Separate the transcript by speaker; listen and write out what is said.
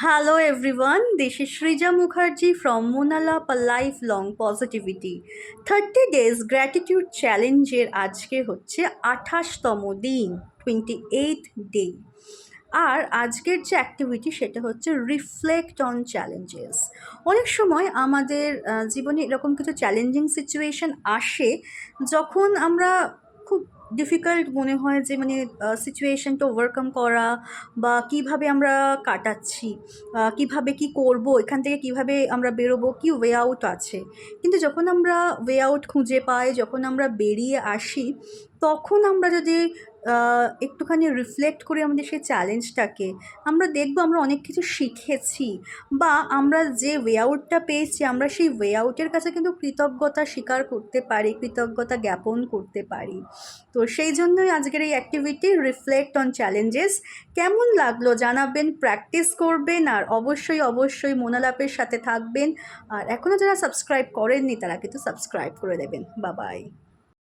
Speaker 1: Hello everyone, this is Shrija Mukherjee from Monalap a Lifelong Positivity 30 Days Gratitude Challenge এর আজকে হচ্ছে 28তম দিন 28th day. আর আজকের যে অ্যাক্টিভিটি সেটা হচ্ছে রিফ্লেক্ট অন চ্যালেঞ্জেস। অনেক সময় আমাদের জীবনে এরকম কিছু চ্যালেঞ্জিং সিচুয়েশন আসে যখন আমরা খুব ডিফিকাল্ট মনে হয় যে সিচুয়েশনটা ওভারকাম করা বা কিভাবে আমরা কাটাচ্ছি, কিভাবে কি করব, এখান থেকে কিভাবে আমরা বেরোবো, কি ওয়ে আউট আছে। কিন্তু যখন আমরা ওয়ে আউট খুঁজে পাই, যখন আমরা বেরিয়ে আসি, তখন আমরা যদি একটুখানি রিফ্লেক্ট করি আমাদের সেই চ্যালেঞ্জটাকে, আমরা দেখবো আমরা অনেক কিছু শিখেছি বা আমরা যে ওয়ে আউটটা পেয়েছি আমরা সেই ওয়ে আউটের কাছে কিন্তু কৃতজ্ঞতা স্বীকার করতে পারি, কৃতজ্ঞতা জ্ঞাপন করতে পারি। তো সেই জন্যই আজকের এই অ্যাক্টিভিটি রিফ্লেক্ট অন চ্যালেঞ্জেস। কেমন লাগলো জানাবেন, প্র্যাকটিস করবেন আর অবশ্যই মোনালাপের সাথে থাকবেন। আর এখনও যারা সাবস্ক্রাইব করেননি তারা কিন্তু সাবস্ক্রাইব করে দেবেন। Bye bye.